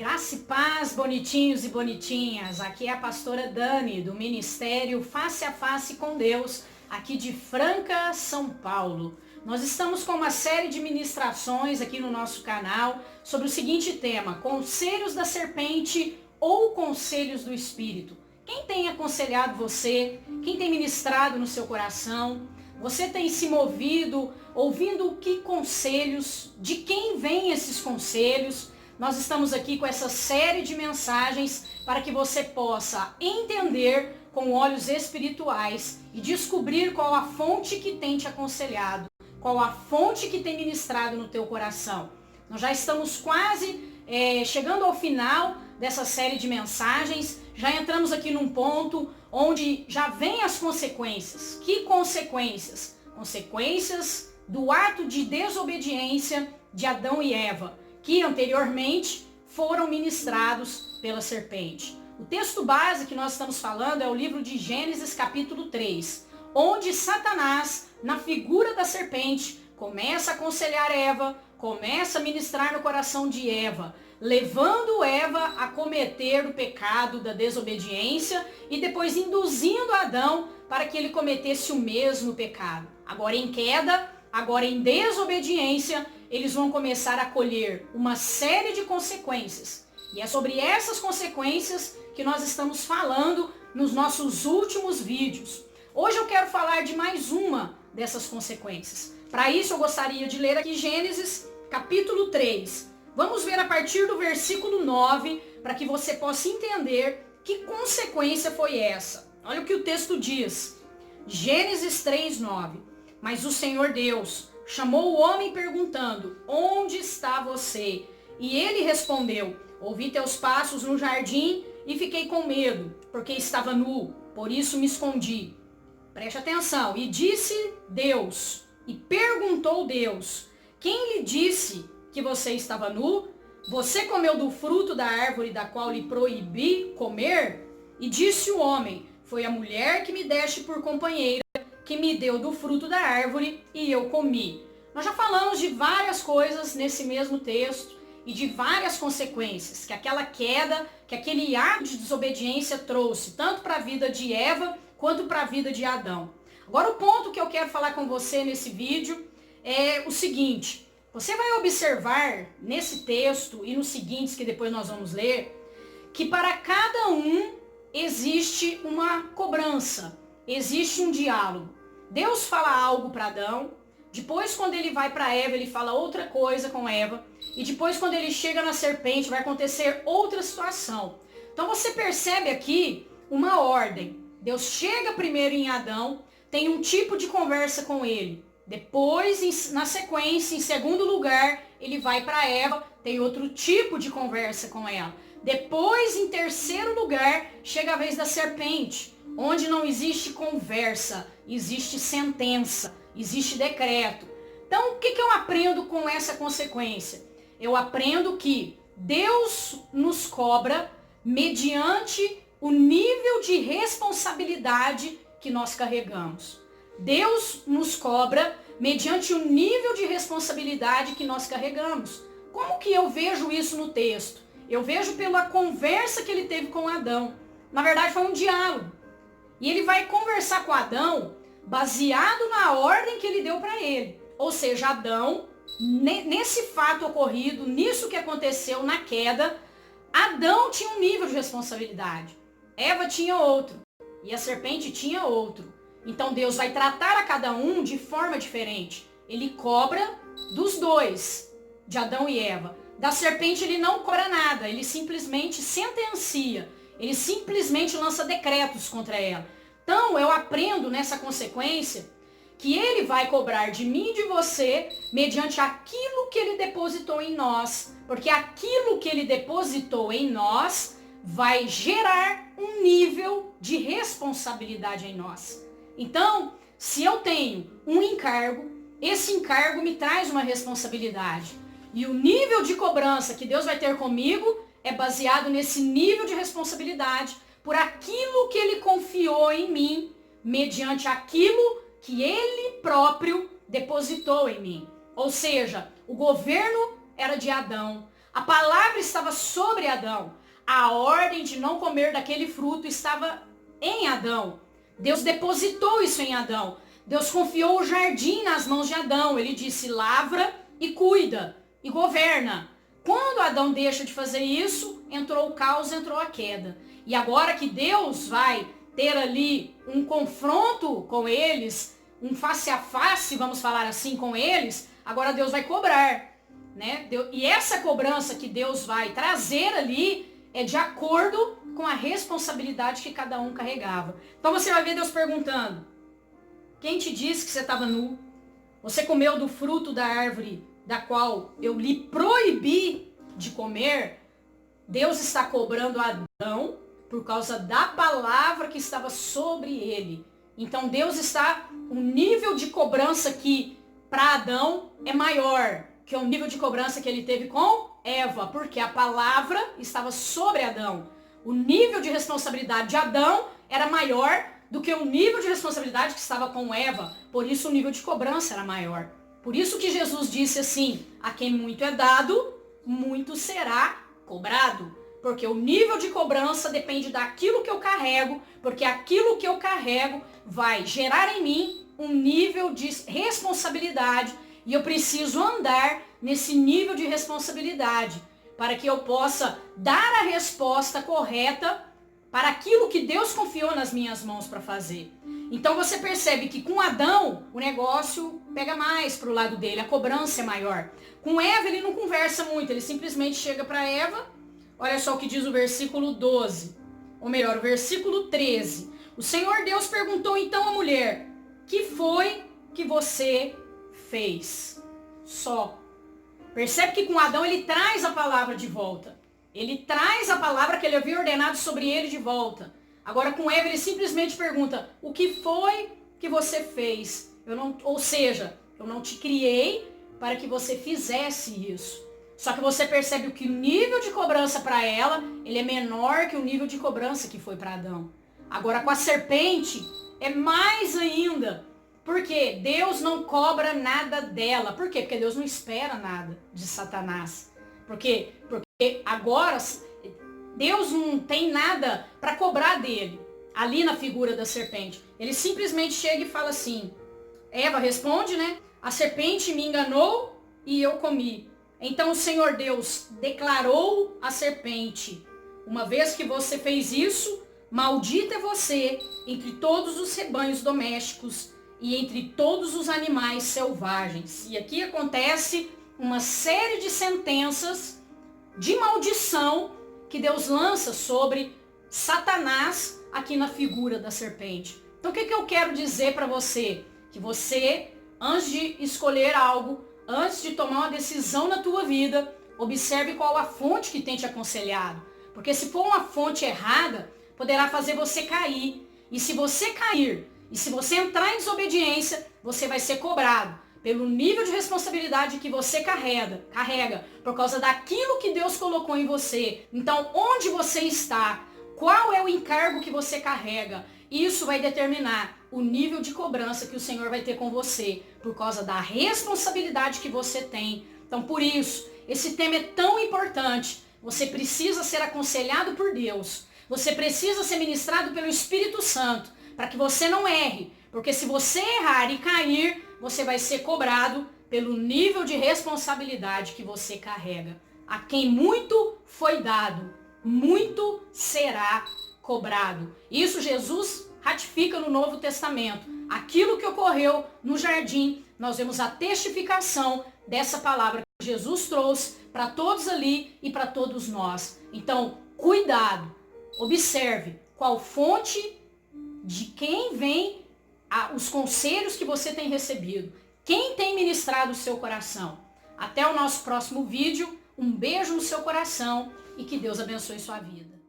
Graça e paz, bonitinhos e bonitinhas. Aqui é a pastora Dani, do Ministério Face a Face com Deus, aqui de Franca, São Paulo. Nós estamos com uma série de ministrações aqui no nosso canal sobre o seguinte tema: Conselhos da Serpente ou Conselhos do Espírito. Quem tem aconselhado você? Quem tem ministrado no seu coração? Você tem se movido, ouvindo que conselhos? De quem vêm esses conselhos? Nós estamos aqui com essa série de mensagens para que você possa entender com olhos espirituais e descobrir qual a fonte que tem te aconselhado, qual a fonte que tem ministrado no teu coração. Nós já estamos quase chegando ao final dessa série de mensagens, já entramos aqui num ponto onde já vem as consequências. Que consequências? Consequências do ato de desobediência de Adão e Eva, que anteriormente foram ministrados pela serpente. O texto base que nós estamos falando é o livro de Gênesis capítulo 3, onde Satanás, na figura da serpente, começa a aconselhar Eva, começa a ministrar no coração de Eva, levando Eva a cometer o pecado da desobediência e depois induzindo Adão para que ele cometesse o mesmo pecado. Agora em queda, agora em desobediência, eles vão começar a colher uma série de consequências. E é sobre essas consequências que nós estamos falando nos nossos últimos vídeos. Hoje eu quero falar de mais uma dessas consequências. Para isso eu gostaria de ler aqui Gênesis capítulo 3. Vamos ver a partir do versículo 9, para que você possa entender que consequência foi essa. Olha o que o texto diz. Gênesis 3, 9. Mas o Senhor Deus chamou o homem perguntando: onde está você? E ele respondeu: ouvi teus passos no jardim e fiquei com medo, porque estava nu, por isso me escondi. Preste atenção. E disse Deus, e perguntou Deus: quem lhe disse que você estava nu? Você comeu do fruto da árvore da qual lhe proibi comer? E disse o homem: foi a mulher que me deste por companheira, que me deu do fruto da árvore e eu comi. Nós já falamos de várias coisas nesse mesmo texto e de várias consequências que aquela queda, que aquele ato de desobediência trouxe, tanto para a vida de Eva quanto para a vida de Adão. Agora o ponto que eu quero falar com você nesse vídeo é o seguinte: você vai observar nesse texto e nos seguintes que depois nós vamos ler, que para cada um existe uma cobrança, existe um diálogo. Deus fala algo para Adão, depois quando ele vai para Eva, ele fala outra coisa com Eva, e depois quando ele chega na serpente vai acontecer outra situação. Então você percebe aqui uma ordem. Deus chega primeiro em Adão, tem um tipo de conversa com ele. Depois, na sequência, em segundo lugar, ele vai para Eva, tem outro tipo de conversa com ela. Depois, em terceiro lugar, chega a vez da serpente, onde não existe conversa, existe sentença, existe decreto. Então, o que eu aprendo com essa consequência? Eu aprendo que Deus nos cobra mediante o nível de responsabilidade que nós carregamos. Deus nos cobra mediante o nível de responsabilidade que nós carregamos. Como que eu vejo isso no texto? Eu vejo pela conversa que ele teve com Adão. Na verdade, foi um diálogo. E ele vai conversar com Adão baseado na ordem que ele deu para ele. Ou seja, Adão, nesse fato ocorrido, nisso que aconteceu na queda, Adão tinha um nível de responsabilidade. Eva tinha outro. E a serpente tinha outro. Então Deus vai tratar a cada um de forma diferente. Ele cobra dos dois, de Adão e Eva. Da serpente ele não cobra nada, ele simplesmente sentencia. Ele simplesmente lança decretos contra ela. Então eu aprendo nessa consequência que ele vai cobrar de mim e de você mediante aquilo que ele depositou em nós. Porque aquilo que ele depositou em nós vai gerar um nível de responsabilidade em nós. Então, se eu tenho um encargo, esse encargo me traz uma responsabilidade. E o nível de cobrança que Deus vai ter comigo é baseado nesse nível de responsabilidade por aquilo que ele confiou em mim, mediante aquilo que ele próprio depositou em mim. Ou seja, o governo era de Adão, A palavra estava sobre Adão. A ordem de não comer daquele fruto estava em Adão. Deus depositou isso em Adão. Deus confiou o jardim nas mãos de Adão. Ele disse, lavra e cuida e governa. Quando Adão deixa de fazer isso, entrou o caos, entrou a queda. E agora que Deus vai ter ali um confronto com eles, um face a face, vamos falar assim, com eles, agora Deus vai cobrar, né? E essa cobrança que Deus vai trazer ali é de acordo com a responsabilidade que cada um carregava. Então você vai ver Deus perguntando, quem te disse que você estava nu? Você comeu do fruto da árvore da qual eu lhe proibi de comer? Deus está cobrando Adão por causa da palavra que estava sobre ele. Então Deus está, um nível de cobrança que para Adão é maior que o nível de cobrança que ele teve com Eva, porque a palavra estava sobre Adão. O nível de responsabilidade de Adão era maior do que o nível de responsabilidade que estava com Eva. Por isso o nível de cobrança era maior. Por isso que Jesus disse assim, a quem muito é dado, muito será cobrado. Porque o nível de cobrança depende daquilo que eu carrego, porque aquilo que eu carrego vai gerar em mim um nível de responsabilidade e eu preciso andar nesse nível de responsabilidade para que eu possa dar a resposta correta para aquilo que Deus confiou nas minhas mãos para fazer. Então você percebe que com Adão o negócio pega mais para o lado dele, a cobrança é maior. Com Eva ele não conversa muito, ele simplesmente chega para Eva. Olha só o que diz o versículo 12, ou melhor, o versículo 13. O Senhor Deus perguntou então à mulher, que foi que você fez? Só. Percebe que com Adão ele traz a palavra de volta. Ele traz a palavra que ele havia ordenado sobre ele de volta. Agora com Eva ele simplesmente pergunta, o que foi que você fez? Ou seja, eu não te criei para que você fizesse isso. Só que você percebe que o nível de cobrança para ela, ele é menor que o nível de cobrança que foi para Adão. Agora com a serpente, é mais ainda. Porque Deus não cobra nada dela. Por quê? Porque Deus não espera nada de Satanás. Porque agora Deus não tem nada para cobrar dele. Ali na figura da serpente. Ele simplesmente chega e fala assim. Eva responde, né? A serpente me enganou e eu comi. Então o Senhor Deus declarou à serpente, uma vez que você fez isso, maldita é você entre todos os rebanhos domésticos e entre todos os animais selvagens. E aqui acontece uma série de sentenças de maldição que Deus lança sobre Satanás aqui na figura da serpente. Então o que eu quero dizer para você? Que você, antes de escolher algo, antes de tomar uma decisão na tua vida, observe qual a fonte que tem te aconselhado. Porque se for uma fonte errada, poderá fazer você cair. E se você cair, e se você entrar em desobediência, você vai ser cobrado pelo nível de responsabilidade que você carrega por causa daquilo que Deus colocou em você. Então, onde você está? Qual é o encargo que você carrega? Isso vai determinar o nível de cobrança que o Senhor vai ter com você, por causa da responsabilidade que você tem. Então, por isso, esse tema é tão importante. Você precisa ser aconselhado por Deus. Você precisa ser ministrado pelo Espírito Santo, para que você não erre. Porque se você errar e cair, você vai ser cobrado pelo nível de responsabilidade que você carrega. A quem muito foi dado, muito será cobrado. Isso Jesus ratifica no Novo Testamento. Aquilo que ocorreu no jardim, nós vemos a testificação dessa palavra que Jesus trouxe para todos ali e para todos nós. Então, cuidado, observe qual fonte de quem vem os conselhos que você tem recebido. Quem tem ministrado o seu coração. Até o nosso próximo vídeo. Um beijo no seu coração e que Deus abençoe sua vida.